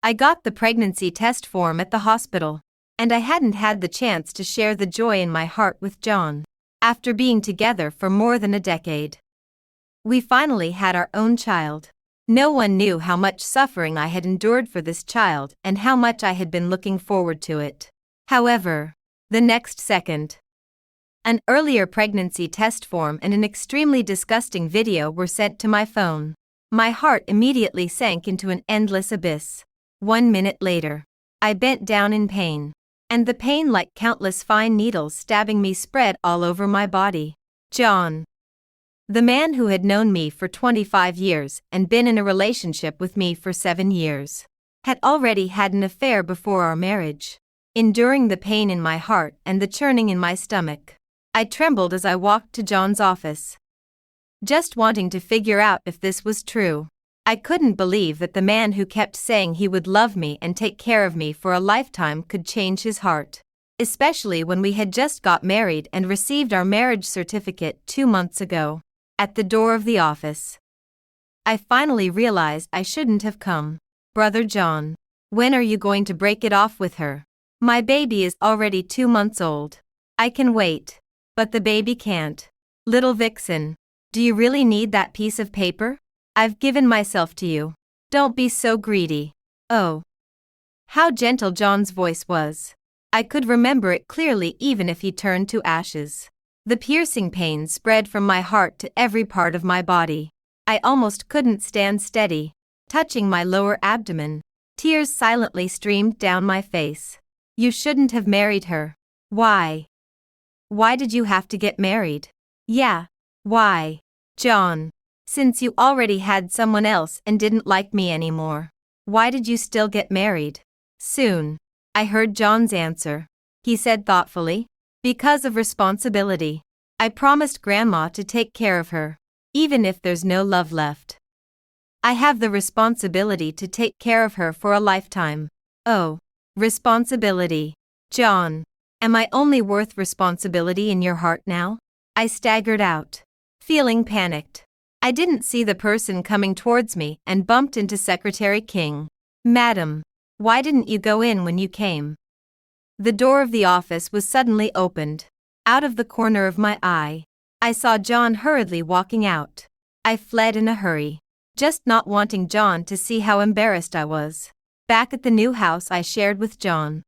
I got the pregnancy test form at the hospital, and I hadn't had the chance to share the joy in my heart with John. After being together for more than a decade, we finally had our own child. No one knew how much suffering I had endured for this child and how much I had been looking forward to it. However, the next second, an earlier pregnancy test form and an extremely disgusting video were sent to my phone. My heart immediately sank into an endless abyss. 1 minute later, I bent down in pain, and the pain, like countless fine needles stabbing me, spread all over my body. John, the man who had known me for 25 years and been in a relationship with me for 7 years, had already had an affair before our marriage. Enduring the pain in my heart and the churning in my stomach, I trembled as I walked to John's office, just wanting to figure out if this was true. I couldn't believe that the man who kept saying he would love me and take care of me for a lifetime could change his heart, especially when we had just got married and received our marriage certificate 2 months ago. At the door of the office, I finally realized I shouldn't have come. Brother John, when are you going to break it off with her? My baby is already 2 months old. I can wait, but the baby can't. Little vixen, do you really need that piece of paper? I've given myself to you. Don't be so greedy. Oh, how gentle John's voice was. I could remember it clearly even if he turned to ashes. The piercing pain spread from my heart to every part of my body. I almost couldn't stand steady, touching my lower abdomen. Tears silently streamed down my face. You shouldn't have married her. Why? Why did you have to get married? Yeah, why? John, since you already had someone else and didn't like me anymore, why did you still get married? Soon, I heard John's answer. He said thoughtfully, because of responsibility. I promised Grandma to take care of her, even if there's no love left. I have the responsibility to take care of her for a lifetime. Oh, responsibility. John, am I only worth responsibility in your heart now? I staggered out, feeling panicked. I didn't see the person coming towards me and bumped into Secretary King. Madam, why didn't you go in when you came? The door of the office was suddenly opened. Out of the corner of my eye, I saw John hurriedly walking out. I fled in a hurry, just not wanting John to see how embarrassed I was. Back at the new house I shared with John,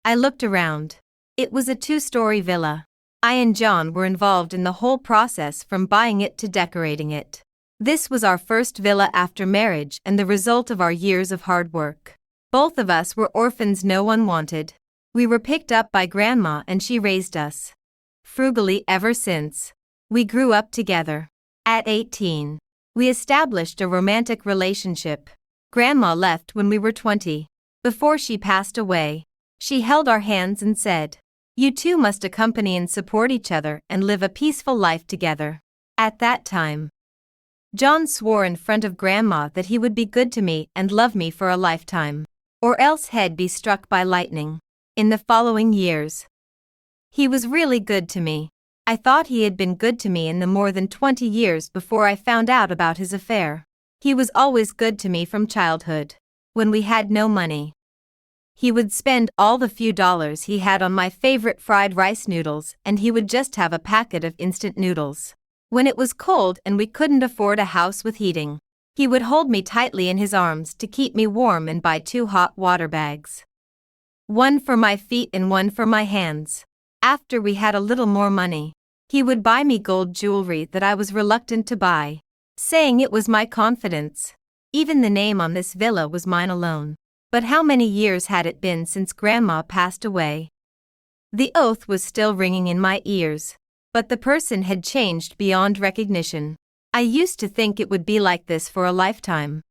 I looked around. It was a 2-story villa. I and John were involved in the whole process from buying it to decorating it. This was our first villa after marriage and the result of our years of hard work. Both of us were orphans no one wanted. We were picked up by Grandma and she raised us frugally ever since. We grew up together. At 18, we established a romantic relationship. Grandma left when we were 20. Before she passed away, she held our hands and said, "You two must accompany and support each other and live a peaceful life together." At that time, John swore in front of Grandma that he would be good to me and love me for a lifetime, or else he'd be struck by lightning. In the following years, he was really good to me. I thought he had been good to me in the more than 20 years before I found out about his affair. He was always good to me from childhood. When we had no money, he would spend all the few dollars he had on my favorite fried rice noodles, and he would just have a packet of instant noodles. When it was cold and we couldn't afford a house with heating, he would hold me tightly in his arms to keep me warm and buy 2 hot water bags. One for my feet and one for my hands. After we had a little more money, he would buy me gold jewelry that I was reluctant to buy, saying it was my confidence. Even the name on this villa was mine alone. But how many years had it been since Grandma passed away? The oath was still ringing in my ears, but the person had changed beyond recognition. I used to think it would be like this for a lifetime.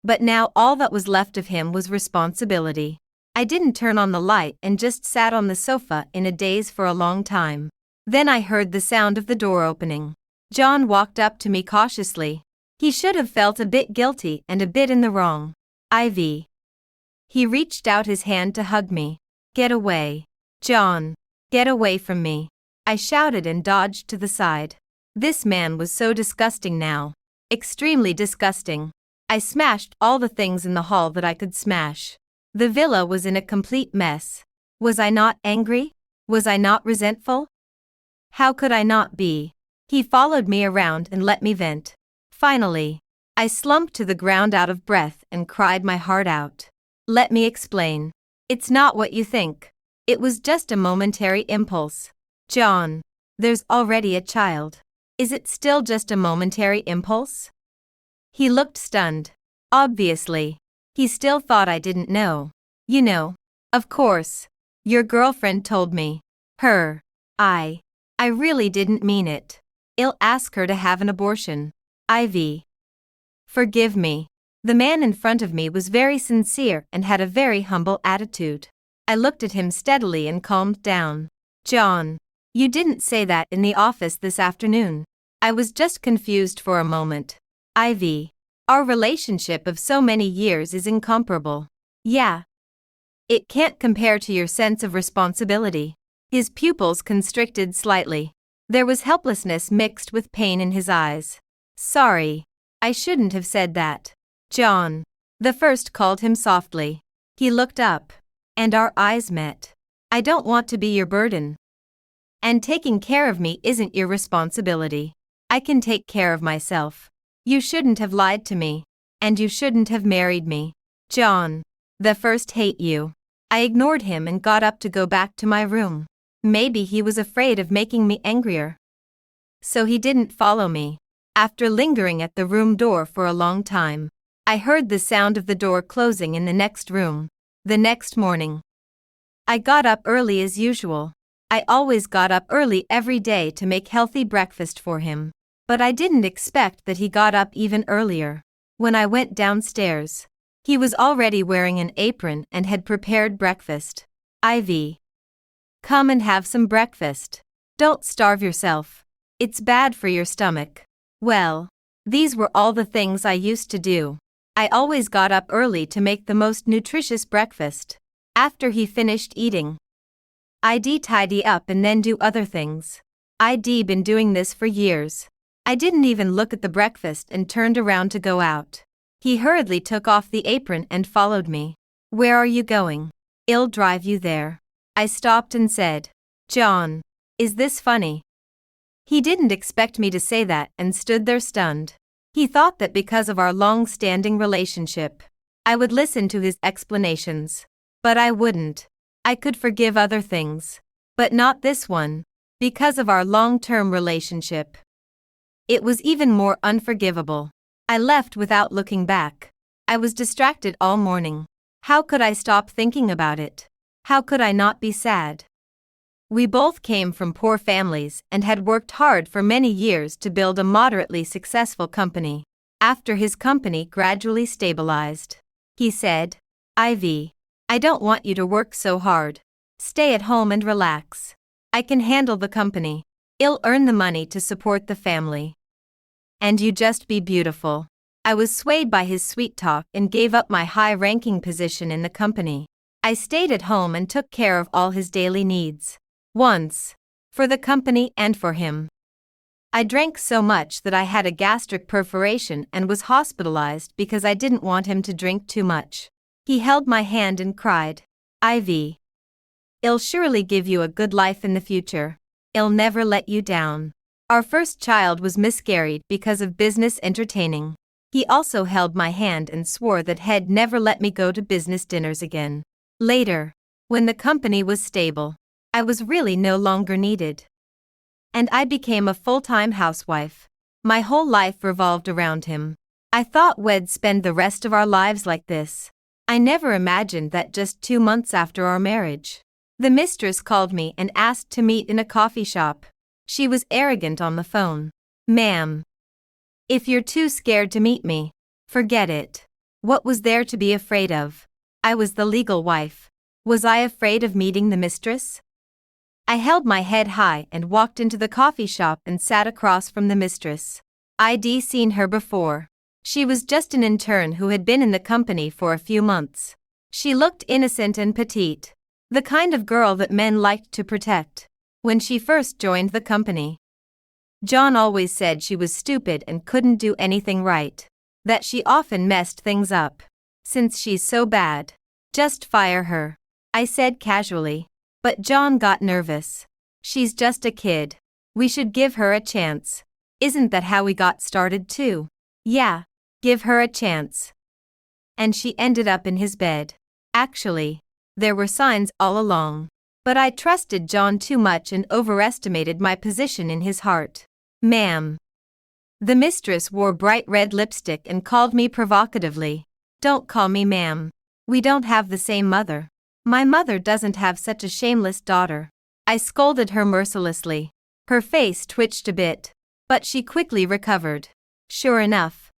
But now all that was left of him was responsibility. I didn't turn on the light and just sat on the sofa in a daze for a long time. Then I heard the sound of the door opening. John walked up to me cautiously. He should have felt a bit guilty and a bit in the wrong. Ivy. He reached out his hand to hug me. Get away. John, get away from me. I shouted and dodged to the side. This man was so disgusting now. Extremely disgusting. I smashed all the things in the hall that I could smash. The villa was in a complete mess. Was I not angry? Was I not resentful? How could I not be? He followed me around and let me vent. Finally, I slumped to the ground out of breath and cried my heart out. Let me explain. It's not what you think. It was just a momentary impulse. John, there's already a child. Is it still just a momentary impulse? He looked stunned. Obviously. He still thought I didn't know. You know. Of course. Your girlfriend told me. Her. I really didn't mean it. I'll ask her to have an abortion. Ivy. Forgive me. The man in front of me was very sincere and had a very humble attitude. I looked at him steadily and calmed down. John, you didn't say that in the office this afternoon. I was just confused for a moment. Ivy. Our relationship of so many years is incomparable. Yeah. It can't compare to your sense of responsibility. His pupils constricted slightly. There was helplessness mixed with pain in his eyes. Sorry. I shouldn't have said that. John. The first called him softly. He looked up. And our eyes met. I don't want to be your burden. And taking care of me isn't your responsibility. I can take care of myself. You shouldn't have lied to me. And you shouldn't have married me. John. The first hate you. I ignored him and got up to go back to my room. Maybe he was afraid of making me angrier. So he didn't follow me. After lingering at the room door for a long time, I heard the sound of the door closing in the next room. The next morning, I got up early as usual. I always got up early every day to make healthy breakfast for him. But I didn't expect that he got up even earlier. When I went downstairs, he was already wearing an apron and had prepared breakfast. Ivy. Come and have some breakfast. Don't starve yourself. It's bad for your stomach. Well, these were all the things I used to do. I always got up early to make the most nutritious breakfast. After he finished eating, I'd tidy up and then do other things. I'd been doing this for years. I didn't even look at the breakfast and turned around to go out. He hurriedly took off the apron and followed me. Where are you going? I'll drive you there. I stopped and said, John, is this funny? He didn't expect me to say that and stood there stunned. He thought that because of our long-standing relationship, I would listen to his explanations. But I wouldn't. I could forgive other things. But not this one. Because of our long-term relationship, it was even more unforgivable. I left without looking back. I was distracted all morning. How could I stop thinking about it? How could I not be sad? We both came from poor families and had worked hard for many years to build a moderately successful company. After his company gradually stabilized, he said, Ivy, I don't want you to work so hard. Stay at home and relax. I can handle the company. I'll earn the money to support the family. And you just be beautiful. I was swayed by his sweet talk and gave up my high-ranking position in the company. I stayed at home and took care of all his daily needs. Once. For the company and for him. I drank so much that I had a gastric perforation and was hospitalized because I didn't want him to drink too much. He held my hand and cried, Ivy. I'll surely give you a good life in the future. I'll never let you down. Our first child was miscarried because of business entertaining. He also held my hand and swore that he'd never let me go to business dinners again. Later, when the company was stable, I was really no longer needed. And I became a full-time housewife. My whole life revolved around him. I thought we'd spend the rest of our lives like this. I never imagined that just 2 months after our marriage, the mistress called me and asked to meet in a coffee shop. She was arrogant on the phone. Ma'am, if you're too scared to meet me, forget it. What was there to be afraid of? I was the legal wife. Was I afraid of meeting the mistress? I held my head high and walked into the coffee shop and sat across from the mistress. I'd seen her before. She was just an intern who had been in the company for a few months. She looked innocent and petite, the kind of girl that men liked to protect. When she first joined the company, John always said she was stupid and couldn't do anything right. that she often messed things up. Since she's so bad, just fire her, I said casually. But John got nervous. She's just a kid. We should give her a chance. Isn't that how we got started too? Yeah, give her a chance. And she ended up in his bed. Actually, there were signs all along. But I trusted John too much and overestimated my position in his heart. Ma'am. The mistress wore bright red lipstick and called me provocatively. Don't call me ma'am. We don't have the same mother. My mother doesn't have such a shameless daughter. I scolded her mercilessly. Her face twitched a bit, but she quickly recovered. Sure enough.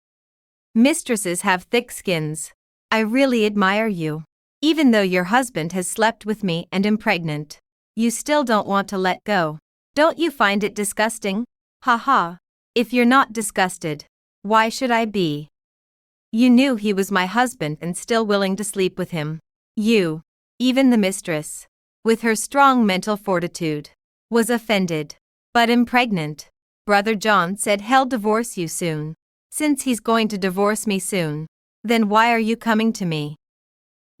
Mistresses have thick skins. I really admire you. Even though your husband has slept with me and am pregnant, you still don't want to let go. Don't you find it disgusting? Ha. If you're not disgusted, why should I be? You knew he was my husband and still willing to sleep with him. You, even the mistress, with her strong mental fortitude, was offended. But I'm pregnant. Brother John said he'll divorce you soon. Since he's going to divorce me soon, then why are you coming to me?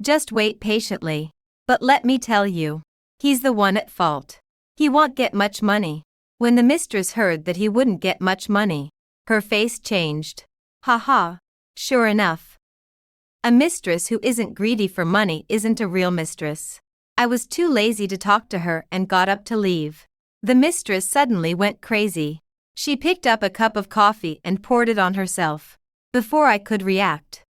Just wait patiently. But let me tell you, he's the one at fault. He won't get much money. When the mistress heard that he wouldn't get much money, her face changed. Ha. Sure enough. A mistress who isn't greedy for money isn't a real mistress. I was too lazy to talk to her and got up to leave. The mistress suddenly went crazy. She picked up a cup of coffee and poured it on herself. Before I could react,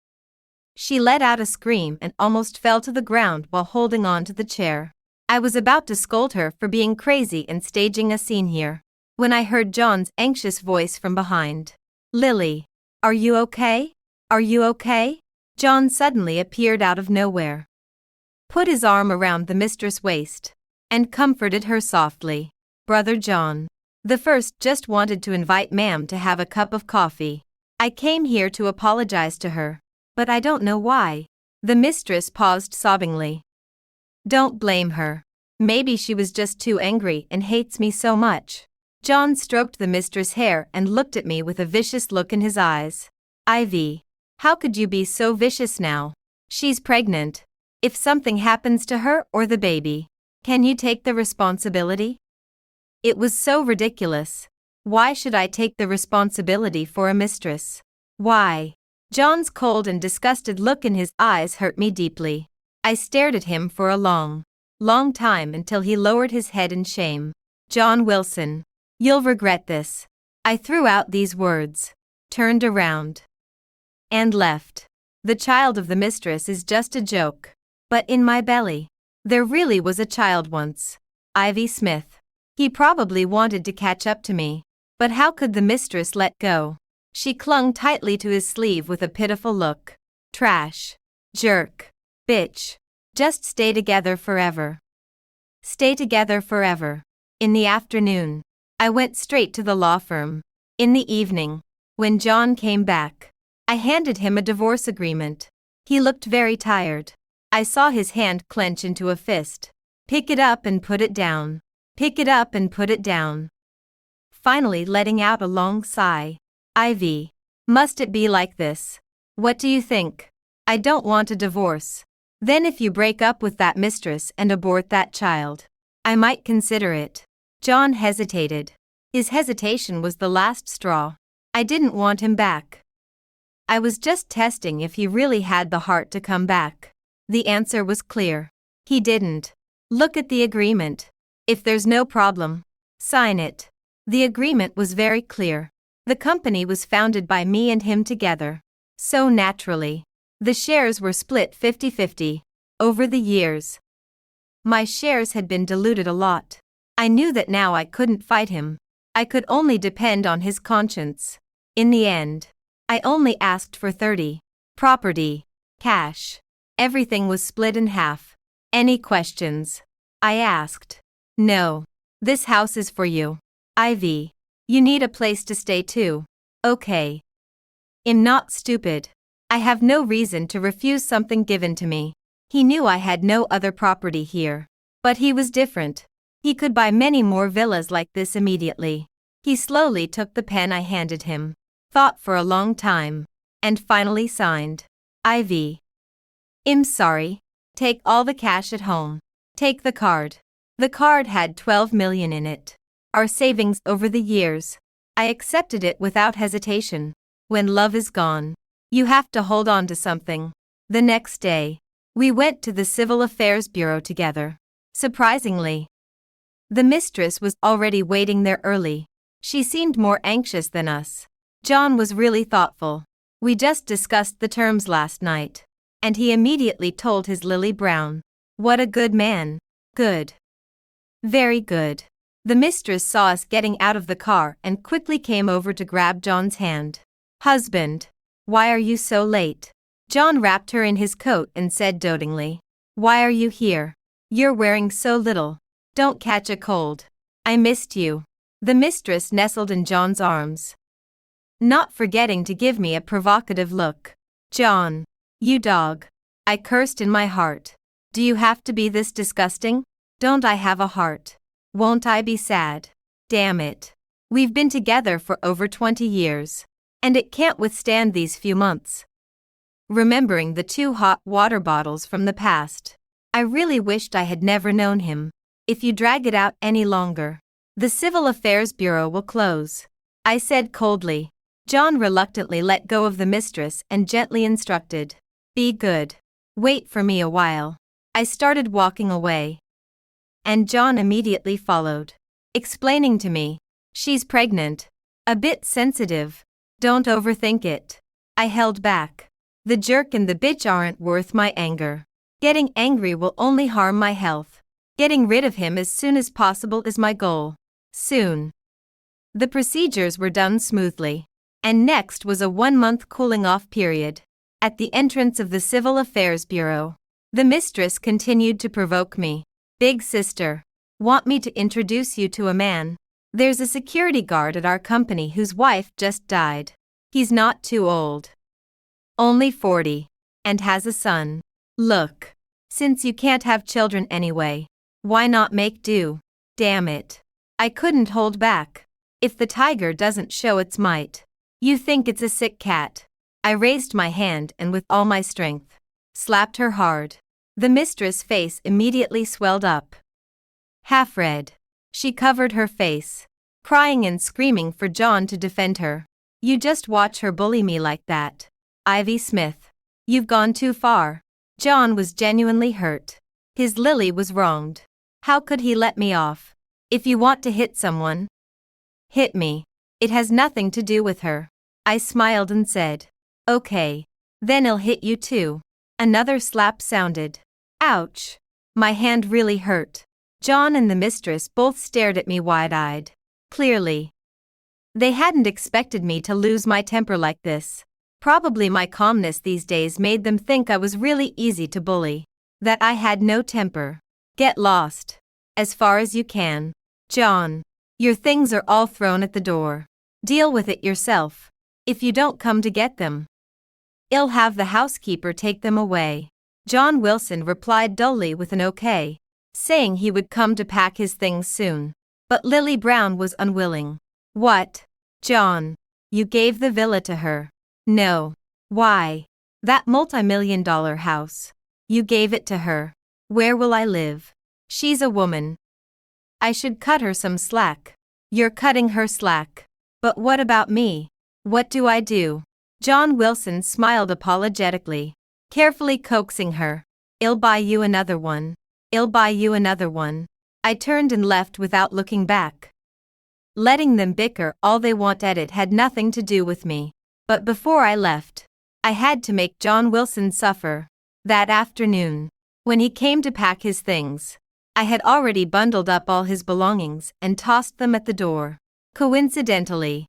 she let out a scream and almost fell to the ground while holding on to the chair. I was about to scold her for being crazy and staging a scene here, when I heard John's anxious voice from behind. Lily, are you okay? Are you okay? John suddenly appeared out of nowhere, put his arm around the mistress' waist, and comforted her softly. Brother John, the first just wanted to invite ma'am to have a cup of coffee. I came here to apologize to her, but I don't know why. The mistress paused sobbingly. Don't blame her. Maybe she was just too angry and hates me so much. John stroked the mistress' hair and looked at me with a vicious look in his eyes. Ivy, how could you be so vicious now? She's pregnant. If something happens to her or the baby, can you take the responsibility? It was so ridiculous. Why should I take the responsibility for a mistress? Why? John's cold and disgusted look in his eyes hurt me deeply. I stared at him for a long time until he lowered his head in shame. John Wilson, you'll regret this. I threw out these words, turned around, and left. The child of the mistress is just a joke. But in my belly, there really was a child once. Ivy Smith. He probably wanted to catch up to me. But how could the mistress let go? She clung tightly to his sleeve with a pitiful look. Trash. Jerk. Bitch. Just stay together forever. Stay together forever. In the afternoon, I went straight to the law firm. In the evening, when John came back, I handed him a divorce agreement. He looked very tired. I saw his hand clench into a fist. Pick it up and put it down. Pick it up and put it down. Finally letting out a long sigh. Ivy, must it be like this? What do you think? I don't want a divorce. Then if you break up with that mistress and abort that child, I might consider it. John hesitated. His hesitation was the last straw. I didn't want him back. I was just testing if he really had the heart to come back. The answer was clear. He didn't. Look at the agreement. If there's no problem, sign it. The agreement was very clear. The company was founded by me and him together. So naturally, the shares were split 50-50. Over the years, my shares had been diluted a lot. I knew that now I couldn't fight him. I could only depend on his conscience. In the end, I only asked for 30. Property. Cash. Everything was split in half. Any questions? I asked. No. This house is for you. Ivy. You need a place to stay too. Okay. I'm not stupid. I have no reason to refuse something given to me. He knew I had no other property here. But he was different. He could buy many more villas like this immediately. He slowly took the pen I handed him, thought for a long time, And finally signed. IV. I'm sorry. Take all the cash at home. Take the card. The card had 12 million in it. Our savings over the years. I accepted it without hesitation. When love is gone, you have to hold on to something. The next day, we went to the Civil Affairs Bureau together. Surprisingly, the mistress was already waiting there early. She seemed more anxious than us. John was really thoughtful. We just discussed the terms last night. And he immediately told his Lily Brown. What a good man. Good. Very good. The mistress saw us getting out of the car and quickly came over to grab John's hand. Husband, why are you so late? John wrapped her in his coat and said dotingly. Why are you here? You're wearing so little. Don't catch a cold. I missed you. The mistress nestled in John's arms, not forgetting to give me a provocative look. John, you dog. I cursed in my heart. Do you have to be this disgusting? Don't I have a heart? Won't I be sad? Damn it. We've been together for over 20 years. And it can't withstand these few months. Remembering the 2 hot water bottles from the past, I really wished I had never known him. If you drag it out any longer, the Civil Affairs Bureau will close, I said coldly. John reluctantly let go of the mistress and gently instructed. Be good. Wait for me a while. I started walking away. And John immediately followed, explaining to me. She's pregnant. A bit sensitive. Don't overthink it. I held back. The jerk and the bitch aren't worth my anger. Getting angry will only harm my health. Getting rid of him as soon as possible is my goal. Soon. The procedures were done smoothly. And next was a 1-month cooling-off period. At the entrance of the Civil Affairs Bureau, the mistress continued to provoke me. Big sister, want me to introduce you to a man? There's a security guard at our company whose wife just died. He's not too old. Only 40. And has a son. Look, since you can't have children anyway, why not make do? Damn it. I couldn't hold back. If the tiger doesn't show its might, you think it's a sick cat. I raised my hand and with all my strength, slapped her hard. The mistress' face immediately swelled up. Half red. She covered her face, crying and screaming for John to defend her. You just watch her bully me like that. Ivy Smith. You've gone too far. John was genuinely hurt. His Lily was wronged. How could he let me off? If you want to hit someone, hit me. It has nothing to do with her. I smiled and said, okay, then I'll hit you too. Another slap sounded. Ouch. My hand really hurt. John and the mistress both stared at me wide-eyed. Clearly, they hadn't expected me to lose my temper like this. Probably my calmness these days made them think I was really easy to bully. That I had no temper. Get lost. As far as you can. John, your things are all thrown at the door. Deal with it yourself. If you don't come to get them, I'll have the housekeeper take them away. John Wilson replied dully with an okay, saying he would come to pack his things soon. But Lily Brown was unwilling. What? John, you gave the villa to her? No. Why? That multi-million-dollar house. You gave it to her. Where will I live? She's a woman. I should cut her some slack. You're cutting her slack. But what about me? What do I do? John Wilson smiled apologetically, carefully coaxing her. I'll buy you another one. I'll buy you another one. I turned and left without looking back. Letting them bicker all they want at it had nothing to do with me. But before I left, I had to make John Wilson suffer. That afternoon, when he came to pack his things, I had already bundled up all his belongings and tossed them at the door. Coincidentally,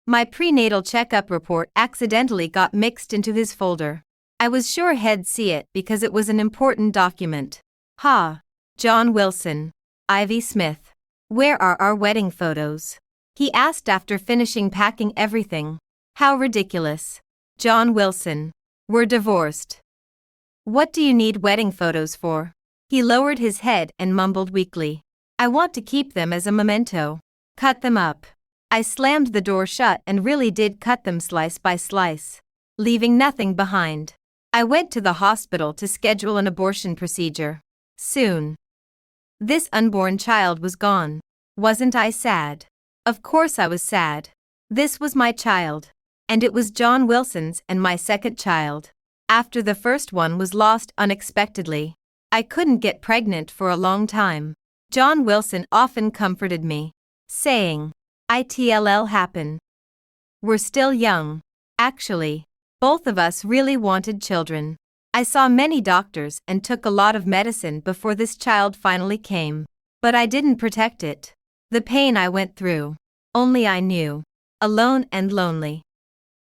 my prenatal checkup report accidentally got mixed into his folder. I was sure he'd see it because it was an important document. Ha! John Wilson. Ivy Smith. Where are our wedding photos? He asked after finishing packing everything. How ridiculous. John Wilson. We're divorced. What do you need wedding photos for? He lowered his head and mumbled weakly. I want to keep them as a memento. Cut them up. I slammed the door shut and really did cut them slice by slice. leaving nothing behind. I went to the hospital to schedule an abortion procedure. Soon, this unborn child was gone. Wasn't I sad? Of course I was sad. This was my child. And it was John Wilson's and my second child. After the first one was lost unexpectedly, I couldn't get pregnant for a long time. John Wilson often comforted me, saying, "It'll happen. We're still young." Actually, both of us really wanted children. I saw many doctors and took a lot of medicine before this child finally came. But I didn't protect it. The pain I went through, only I knew. Alone and lonely.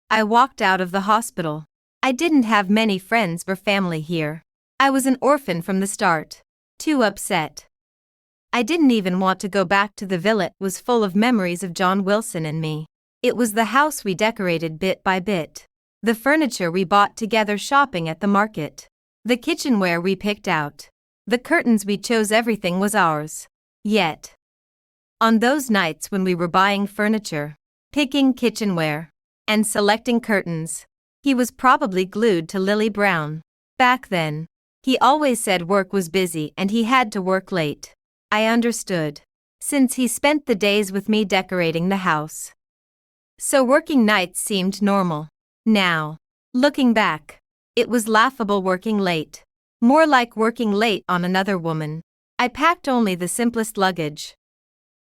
I walked out of the hospital. I didn't have many friends or family here. I was an orphan from the start. Too upset. I didn't even want to go back to the villa. It was full of memories of John Wilson and me. It was the house we decorated bit by bit. The furniture we bought together shopping at the market. The kitchenware we picked out. The curtains we chose, everything was ours. Yet, on those nights when we were buying furniture, picking kitchenware, and selecting curtains, he was probably glued to Lily Brown. Back then, he always said work was busy and he had to work late. I understood, since he spent the days with me decorating the house. So working nights seemed normal. Now, looking back, it was laughable working late. More like working late on another woman. I packed only the simplest luggage.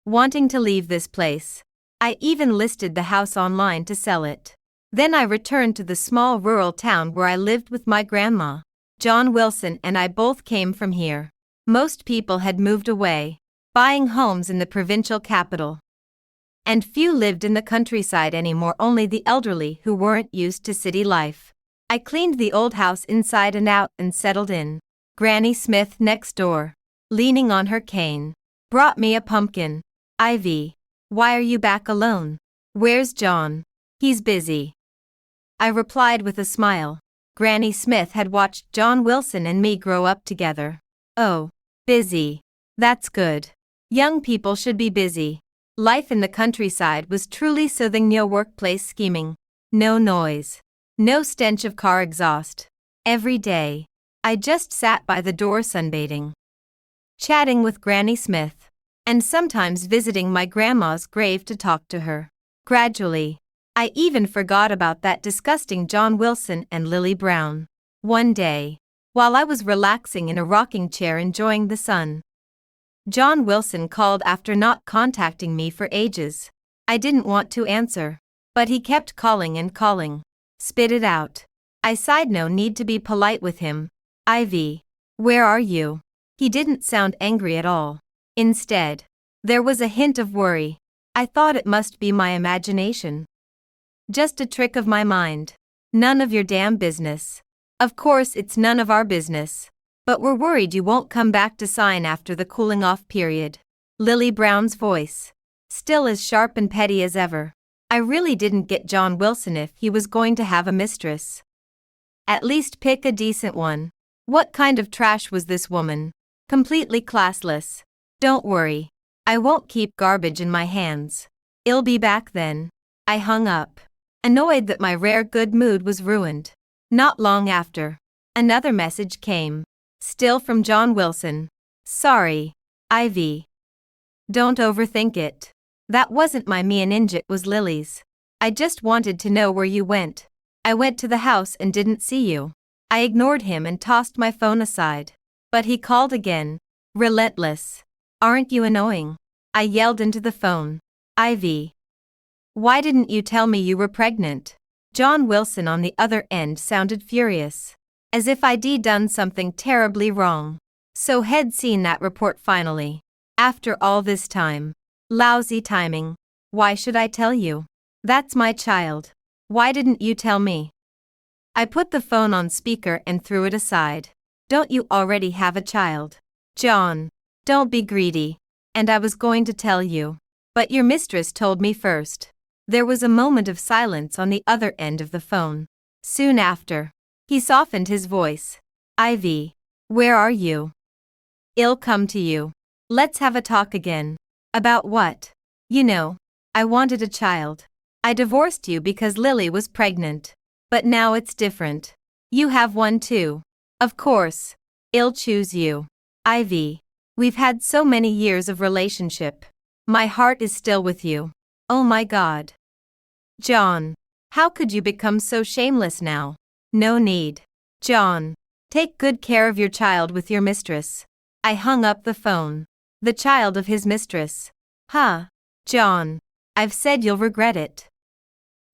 Wanting to leave this place, I even listed the house online to sell it. Then I returned to the small rural town where I lived with my grandma. John Wilson and I both came from here. Most people had moved away, buying homes in the provincial capital. And few lived in the countryside anymore, only the elderly who weren't used to city life. I cleaned the old house inside and out and settled in. Granny Smith next door, leaning on her cane, brought me a pumpkin. "Ivy, why are you back alone? Where's John?" "He's busy," I replied with a smile. Granny Smith had watched John Wilson and me grow up together. "Oh, busy. That's good. Young people should be busy." Life in the countryside was truly soothing. No workplace scheming. No noise. No stench of car exhaust. Every day, I just sat by the door sunbathing, chatting with Granny Smith, and sometimes visiting my grandma's grave to talk to her. Gradually, I even forgot about that disgusting John Wilson and Lily Brown. One day, while I was relaxing in a rocking chair enjoying the sun, John Wilson called after not contacting me for ages. I didn't want to answer, but he kept calling and calling. Spit it out. I sighed. No need to be polite with him. "Ivy, where are you?" He didn't sound angry at all. Instead, there was a hint of worry. I thought it must be my imagination. Just a trick of my mind. "None of your damn business." Of course it's none of our business. But we're worried you won't come back to sign after the cooling off period. Lily Brown's voice, still as sharp and petty as ever. I really didn't get John Wilson if he was going to have a mistress. At least pick a decent one. What kind of trash was this woman? Completely classless. Don't worry. I won't keep garbage in my hands. I'll be back then. I hung up, annoyed that my rare good mood was ruined. Not long after, another message came. Still from John Wilson. "Sorry, Ivy. Don't overthink it. That wasn't my meaning, it was Lily's. I just wanted to know where you went. I went to the house and didn't see you." I ignored him and tossed my phone aside. But he called again. Relentless. "Aren't you annoying?" I yelled into the phone. "Ivy, why didn't you tell me you were pregnant?" John Wilson on the other end sounded furious, as if I'd done something terribly wrong. So had seen that report finally. After all this time. Lousy timing. "Why should I tell you? That's my child. Why didn't you tell me?" I put the phone on speaker and threw it aside. "Don't you already have a child?" "John, don't be greedy. And I was going to tell you. But your mistress told me first." There was a moment of silence on the other end of the phone. Soon after, he softened his voice. "Ivy, where are you? I'll come to you. Let's have a talk again." "About what?" "You know, I wanted a child. I divorced you because Lily was pregnant." But now it's different. You have one too. Of course. I'll choose you. Ivy. We've had so many years of relationship. My heart is still with you. Oh my God. John. How could you become so shameless now? No need. John. Take good care of your child with your mistress. I hung up the phone. The child of his mistress. Huh. John. I've said you'll regret it.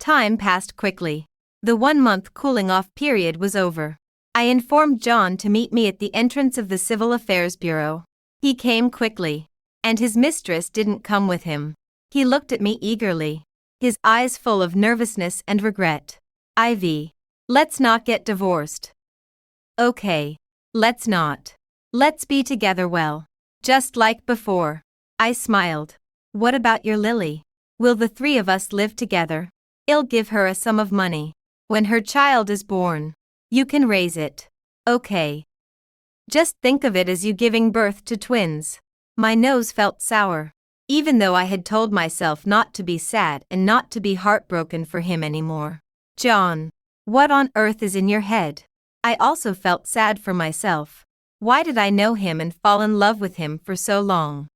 Time passed quickly. The 1-month cooling-off period was over. I informed John to meet me at the entrance of the Civil Affairs Bureau. He came quickly. And his mistress didn't come with him. He looked at me eagerly, his eyes full of nervousness and regret. Ivy. Let's not get divorced. Okay. Let's not. Let's be together well. Just like before. I smiled. What about your Lily? Will the 3 of us live together? I'll give her a sum of money. When her child is born, you can raise it. Okay. Just think of it as you giving birth to twins. My nose felt sour. Even though I had told myself not to be sad and not to be heartbroken for him anymore. John. What on earth is in your head? I also felt sad for myself. Why did I know him and fall in love with him for so long?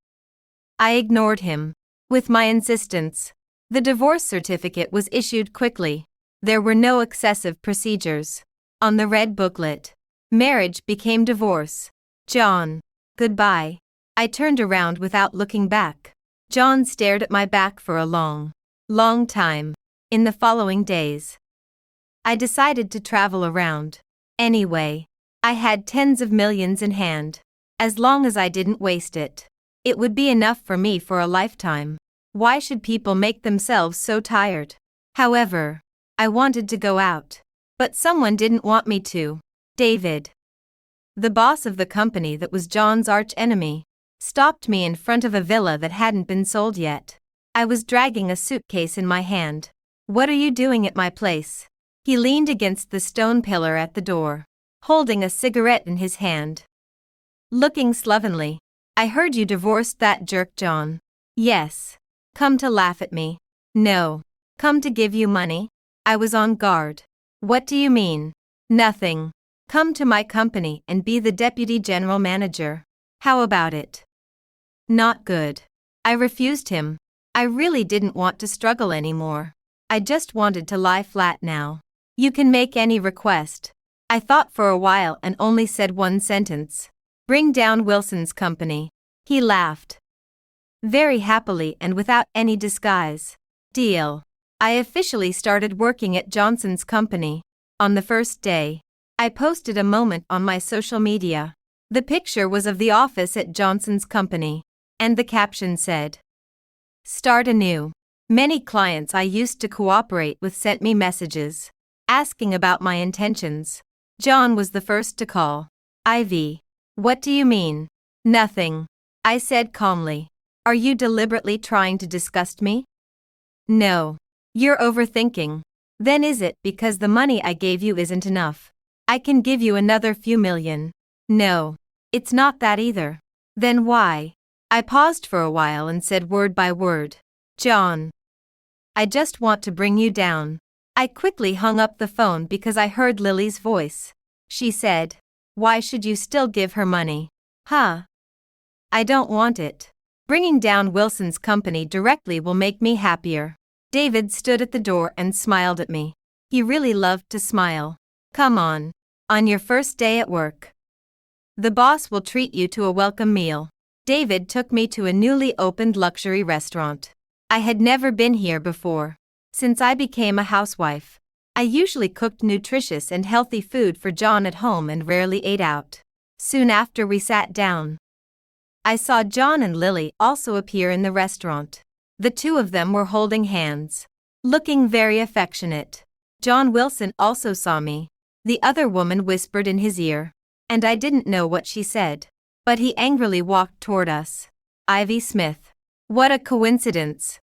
I ignored him. With my insistence. The divorce certificate was issued quickly. There were no excessive procedures. On the red booklet. Marriage became divorce. John. Goodbye. I turned around without looking back. John stared at my back for a long time. In the following days, I decided to travel around. Anyway, I had tens of millions in hand. As long as I didn't waste it, it would be enough for me for a lifetime. Why should people make themselves so tired? However, I wanted to go out. But someone didn't want me to. David, the boss of the company that was John's arch enemy, stopped me in front of a villa that hadn't been sold yet. I was dragging a suitcase in my hand. What are you doing at my place? He leaned against the stone pillar at the door, holding a cigarette in his hand. Looking slovenly. I heard you divorced that jerk John. Yes. Come to laugh at me. No. Come to give you money? I was on guard. What do you mean? Nothing. Come to my company and be the deputy general manager. How about it? Not good. I refused him. I really didn't want to struggle anymore. I just wanted to lie flat now. You can make any request. I thought for a while and only said one sentence. Bring down Wilson's company. He laughed. Very happily and without any disguise. Deal. I officially started working at Johnson's company. On the first day, I posted a moment on my social media. The picture was of the office at Johnson's company, and the caption said, "Start anew." Many clients I used to cooperate with sent me messages, asking about my intentions. John was the first to call. Ivy. What do you mean? Nothing. I said calmly. Are you deliberately trying to disgust me? No. You're overthinking. Then is it because the money I gave you isn't enough? I can give you another few million. No. It's not that either. Then why? I paused for a while and said word by word. John. I just want to bring you down. I quickly hung up the phone because I heard Lily's voice. She said, "Why should you still give her money?" Huh? I don't want it. Bringing down Wilson's company directly will make me happier. David stood at the door and smiled at me. He really loved to smile. Come on. On your first day at work, the boss will treat you to a welcome meal. David took me to a newly opened luxury restaurant. I had never been here before. Since I became a housewife, I usually cooked nutritious and healthy food for John at home and rarely ate out. Soon after we sat down, I saw John and Lily also appear in the restaurant. The 2 of them were holding hands, looking very affectionate. John Wilson also saw me. The other woman whispered in his ear, and I didn't know what she said. But he angrily walked toward us. Ivy Smith. What a coincidence,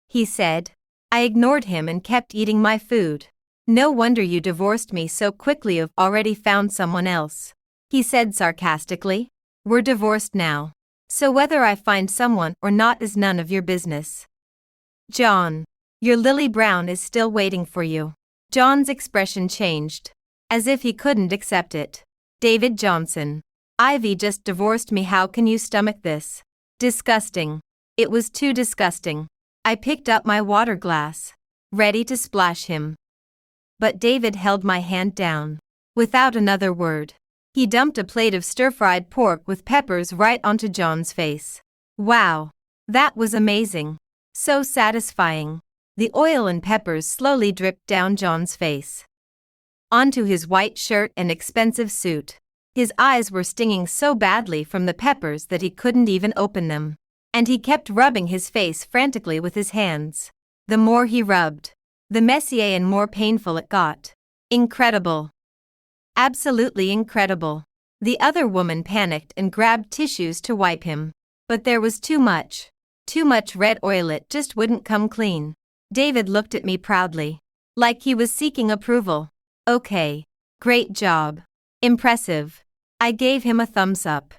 he said. I ignored him and kept eating my food. No wonder you divorced me so quickly. You've already found someone else, he said sarcastically. We're divorced now. So whether I find someone or not is none of your business. John. Your Lily Brown is still waiting for you. John's expression changed, as if he couldn't accept it. David Johnson. Ivy just divorced me. How can you stomach this? Disgusting. It was too disgusting. I picked up my water glass, ready to splash him. But David held my hand down. Without another word, he dumped a plate of stir-fried pork with peppers right onto John's face. Wow. That was amazing. So satisfying. The oil and peppers slowly dripped down John's face, onto his white shirt and expensive suit. His eyes were stinging so badly from the peppers that he couldn't even open them. And he kept rubbing his face frantically with his hands. The more he rubbed, the messier and more painful it got. Incredible. Absolutely incredible. The other woman panicked and grabbed tissues to wipe him. But there was too much. Too much red oil, it just wouldn't come clean. David looked at me proudly, like he was seeking approval. Okay. Great job. Impressive. I gave him a thumbs up.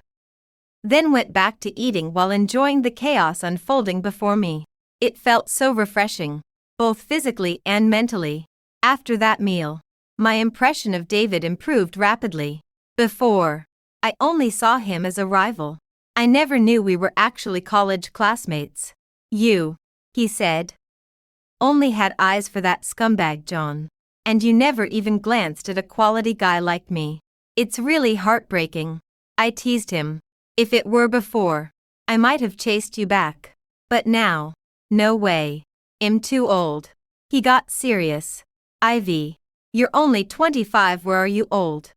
Then went back to eating while enjoying the chaos unfolding before me. It felt so refreshing, both physically and mentally. After that meal, my impression of David improved rapidly. Before, I only saw him as a rival. I never knew we were actually college classmates. You, he said, only had eyes for that scumbag John. And you never even glanced at a quality guy like me. It's really heartbreaking. I teased him. If it were before, I might have chased you back. But now, no way. I'm too old. He got serious. Ivy, you're only 25. Where are you old?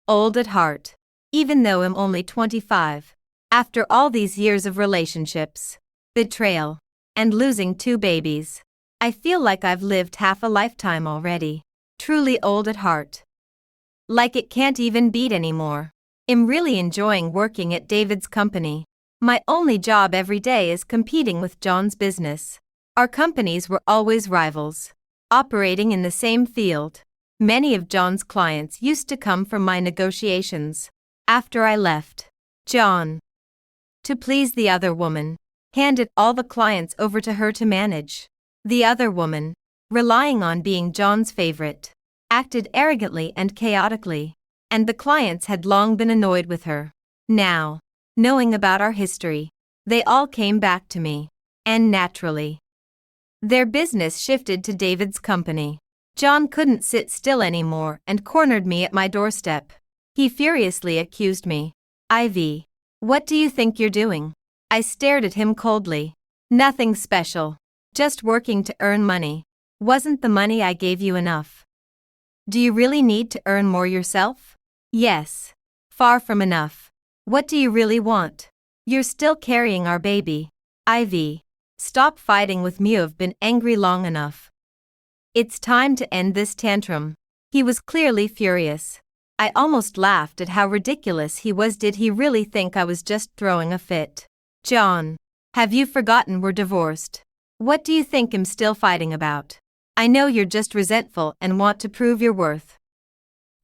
Old at heart. Even though I'm only 25. After all these years of relationships, betrayal, and losing 2 babies, I feel like I've lived half a lifetime already. Truly old at heart. Like it can't even beat anymore. I'm really enjoying working at David's company. My only job every day is competing with John's business. Our companies were always rivals, operating in the same field. Many of John's clients used to come from my negotiations. After I left, John, to please the other woman, handed all the clients over to her to manage. The other woman, relying on being John's favorite, acted arrogantly and chaotically, and the clients had long been annoyed with her. Now, knowing about our history, they all came back to me, and naturally, their business shifted to David's company. John couldn't sit still anymore and cornered me at my doorstep. He furiously accused me. Ivy, what do you think you're doing? I stared at him coldly. Nothing special. Just working to earn money. Wasn't the money I gave you enough? Do you really need to earn more yourself? Yes. Far from enough. What do you really want? You're still carrying our baby. Ivy, stop fighting with me. You've been angry long enough. It's time to end this tantrum. He was clearly furious. I almost laughed at how ridiculous he was. Did he really think I was just throwing a fit? John, have you forgotten we're divorced? What do you think I'm still fighting about? I know you're just resentful and want to prove your worth.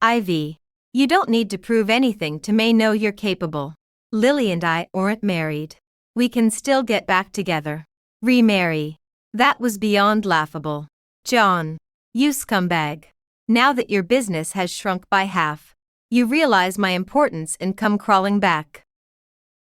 Ivy, you don't need to prove anything to me. Know you're capable. Lily and I aren't married. We can still get back together. Remarry. That was beyond laughable. John, you scumbag. Now that your business has shrunk by half, you realize my importance and come crawling back.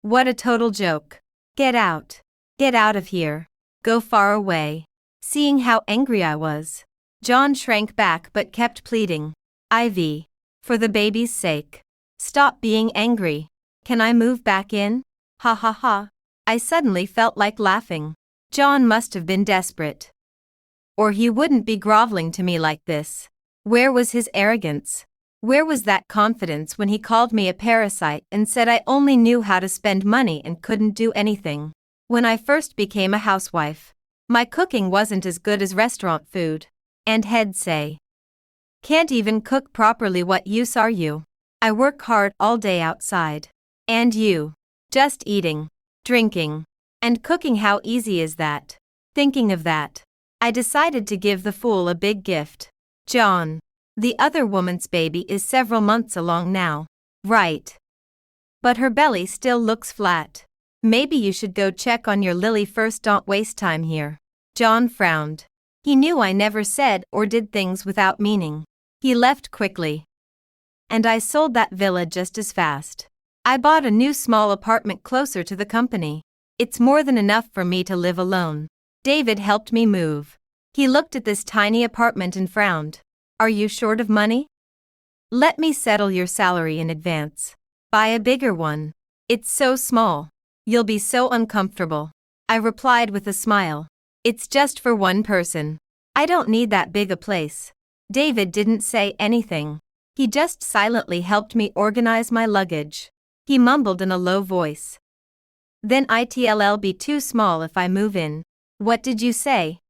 What a total joke. Get out. Get out of here. Go far away. Seeing how angry I was, John shrank back but kept pleading. Ivy, for the baby's sake, stop being angry. Can I move back in? Ha ha ha. I suddenly felt like laughing. John must have been desperate, or he wouldn't be groveling to me like this. Where was his arrogance? Where was that confidence when he called me a parasite and said I only knew how to spend money and couldn't do anything? When I first became a housewife, my cooking wasn't as good as restaurant food, and he'd say, "Can't even cook properly. What use are you? I work hard all day outside. And you, just eating, drinking, and cooking. How easy is that?" Thinking of that, I decided to give the fool a big gift. John, the other woman's baby is several months along now, right? But her belly still looks flat. Maybe you should go check on your Lily first. Don't waste time here. John frowned. He knew I never said or did things without meaning. He left quickly. And I sold that villa just as fast. I bought a new small apartment closer to the company. It's more than enough for me to live alone. David helped me move. He looked at this tiny apartment and frowned. Are you short of money? Let me settle your salary in advance. Buy a bigger one. It's so small. You'll be so uncomfortable. I replied with a smile. It's just for one person. I don't need that big a place. David didn't say anything. He just silently helped me organize my luggage. He mumbled in a low voice. Then it'll be too small if I move in. What did you say?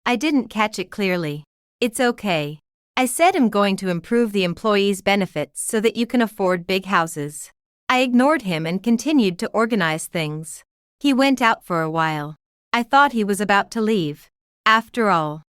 I didn't catch it clearly. It's okay. I said I'm going to improve the employees' benefits so that you can afford big houses. I ignored him and continued to organize things. He went out for a while. I thought he was about to leave. After all,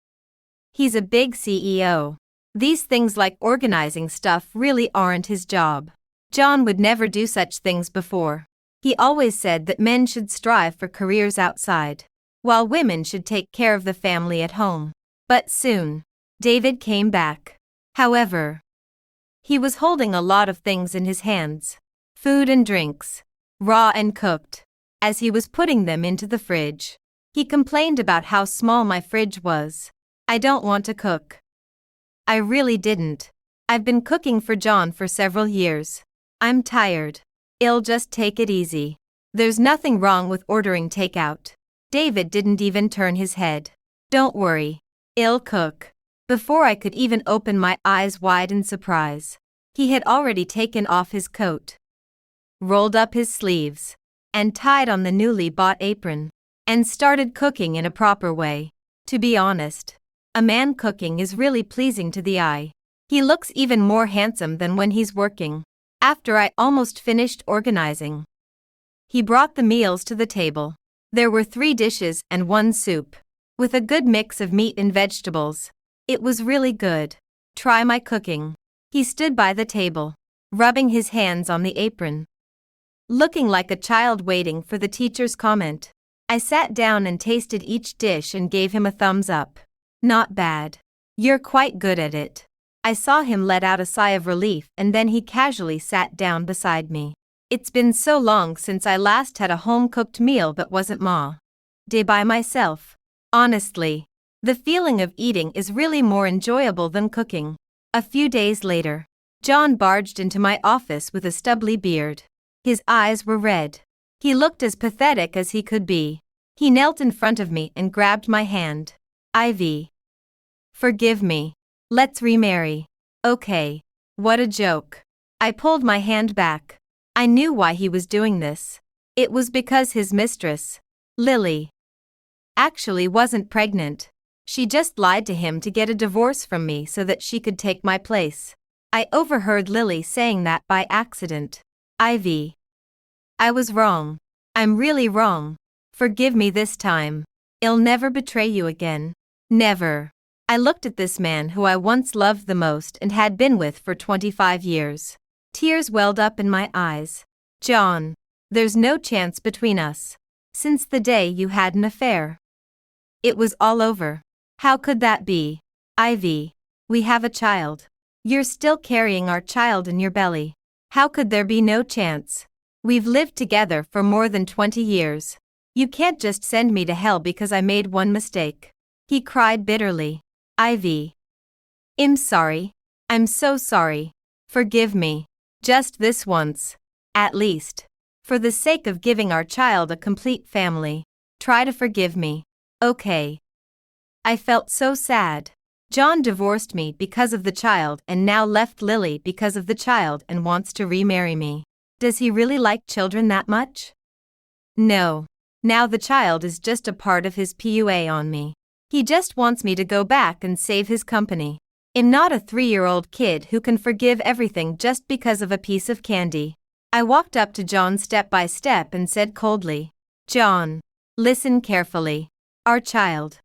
he's a big CEO. These things like organizing stuff really aren't his job. John would never do such things before. He always said that men should strive for careers outside, while women should take care of the family at home. But soon, David came back. However, he was holding a lot of things in his hands. Food and drinks, raw and cooked. As he was putting them into the fridge, he complained about how small my fridge was. I don't want to cook. I really didn't. I've been cooking for John for several years. I'm tired. I'll just take it easy. There's nothing wrong with ordering takeout. David didn't even turn his head. Don't worry. I'll cook. Before I could even open my eyes wide in surprise, he had already taken off his coat, rolled up his sleeves, and tied on the newly bought apron, and started cooking in a proper way. To be honest, a man cooking is really pleasing to the eye. He looks even more handsome than when he's working. After I almost finished organizing, he brought the meals to the table. There were 3 dishes and 1 soup, with a good mix of meat and vegetables. It was really good. Try my cooking. He stood by the table, rubbing his hands on the apron, looking like a child waiting for the teacher's comment. I sat down and tasted each dish and gave him a thumbs up. Not bad. You're quite good at it. I saw him let out a sigh of relief and then he casually sat down beside me. It's been so long since I last had a home-cooked meal that wasn't day by myself. Honestly, the feeling of eating is really more enjoyable than cooking. A few days later, John barged into my office with a stubbly beard. His eyes were red. He looked as pathetic as he could be. He knelt in front of me and grabbed my hand. Ivy. Forgive me. Let's remarry. Okay. What a joke. I pulled my hand back. I knew why he was doing this. It was because his mistress, Lily, actually wasn't pregnant. She just lied to him to get a divorce from me so that she could take my place. I overheard Lily saying that by accident. Ivy. I was wrong. I'm really wrong. Forgive me this time. I'll never betray you again. Never. I looked at this man who I once loved the most and had been with for 25 years. Tears welled up in my eyes. John, there's no chance between us. Since the day you had an affair, it was all over. How could that be? Ivy, we have a child. You're still carrying our child in your belly. How could there be no chance? We've lived together for more than 20 years. You can't just send me to hell because I made one mistake. He cried bitterly. Ivy. I'm sorry. I'm so sorry. Forgive me. Just this once. At least. For the sake of giving our child a complete family. Try to forgive me. Okay. I felt so sad. John divorced me because of the child and now left Lily because of the child and wants to remarry me. Does he really like children that much? No. Now the child is just a part of his PUA on me. He just wants me to go back and save his company. I'm not a 3-year-old kid who can forgive everything just because of a piece of candy. I walked up to John step by step and said coldly, John, listen carefully. Our child,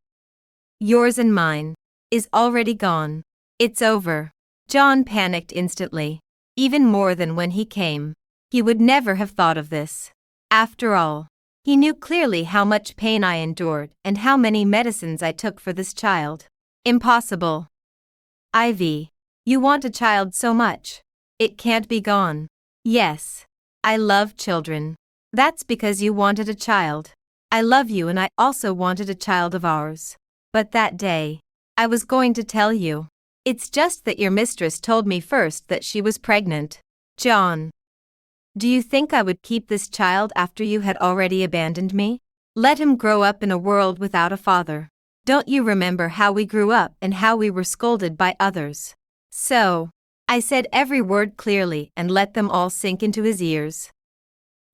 yours and mine, is already gone. It's over. John panicked instantly, even more than when he came. He would never have thought of this. After all, He knew clearly how much pain I endured and how many medicines I took for this child. Impossible. Ivy, you want a child so much. It can't be gone. Yes. I love children. That's because you wanted a child. I love you and I also wanted a child of ours. But that day, I was going to tell you. It's just that your mistress told me first that she was pregnant. John. Do you think I would keep this child after you had already abandoned me? Let him grow up in a world without a father. Don't you remember how we grew up and how we were scolded by others? So, I said every word clearly and let them all sink into his ears.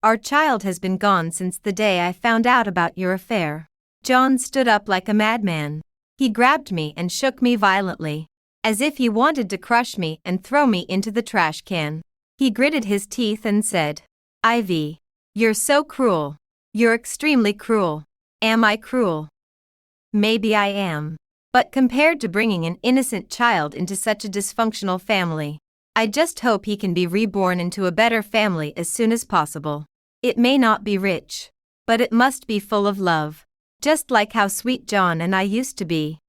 Our child has been gone since the day I found out about your affair. John stood up like a madman. He grabbed me and shook me violently, as if he wanted to crush me and throw me into the trash can. He gritted his teeth and said, Ivy, you're so cruel. You're extremely cruel. Am I cruel? Maybe I am. But compared to bringing an innocent child into such a dysfunctional family, I just hope he can be reborn into a better family as soon as possible. It may not be rich, but it must be full of love, just like how sweet John and I used to be.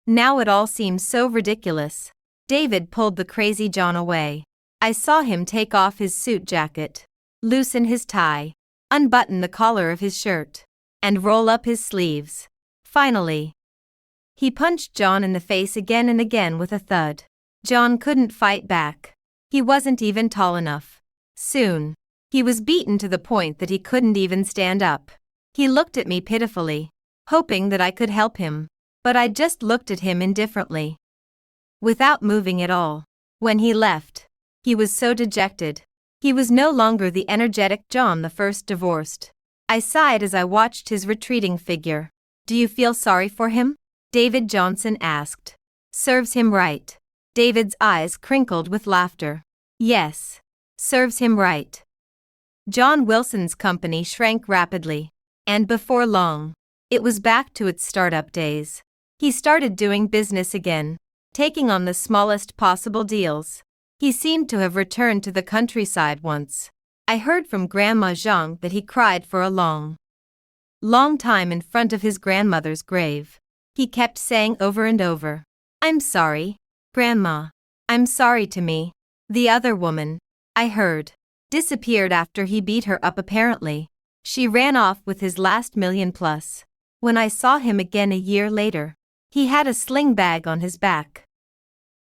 Now it all seems so ridiculous. David pulled the crazy John away. I saw him take off his suit jacket, loosen his tie, unbutton the collar of his shirt, and roll up his sleeves. Finally, he punched John in the face again and again with a thud. John couldn't fight back. He wasn't even tall enough. Soon, he was beaten to the point that he couldn't even stand up. He looked at me pitifully, hoping that I could help him, but I just looked at him indifferently, without moving at all. When he left, he was so dejected. He was no longer the energetic John the first divorced. I sighed as I watched his retreating figure. Do you feel sorry for him? David Johnson asked. Serves him right. David's eyes crinkled with laughter. Yes. Serves him right. John Wilson's company shrank rapidly, and before long, it was back to its startup days. He started doing business again, taking on the smallest possible deals. He seemed to have returned to the countryside once. I heard from Grandma Zhang that he cried for a long time in front of his grandmother's grave. He kept saying over and over, I'm sorry, Grandma. I'm sorry to me. The other woman, I heard, disappeared after he beat her up apparently. She ran off with his last $1 million plus. When I saw him again a year later, he had a sling bag on his back,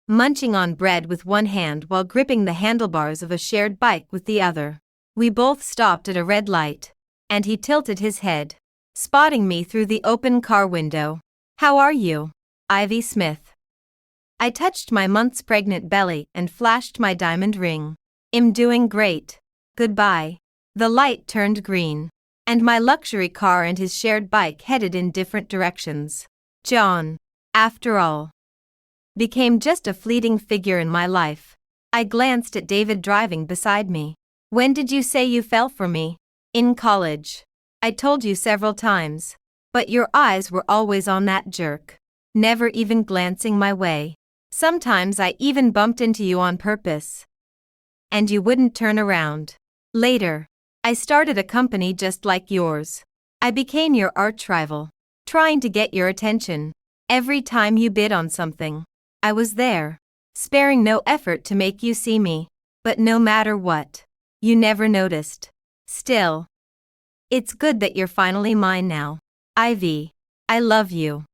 munching on bread with one hand while gripping the handlebars of a shared bike with the other. We both stopped at a red light, and he tilted his head, spotting me through the open car window. How are you, Ivy Smith? I touched my months pregnant belly and flashed my diamond ring. I'm doing great. Goodbye. The light turned green, and my luxury car and his shared bike headed in different directions. John, after all, became just a fleeting figure in my life. I glanced at David driving beside me. When did you say you fell for me? In college. I told you several times. But your eyes were always on that jerk, never even glancing my way. Sometimes I even bumped into you on purpose, and you wouldn't turn around. Later, I started a company just like yours. I became your arch rival, trying to get your attention. Every time you bid on something, I was there, sparing no effort to make you see me. But no matter what, you never noticed. Still, it's good that you're finally mine now. Ivy, I love you.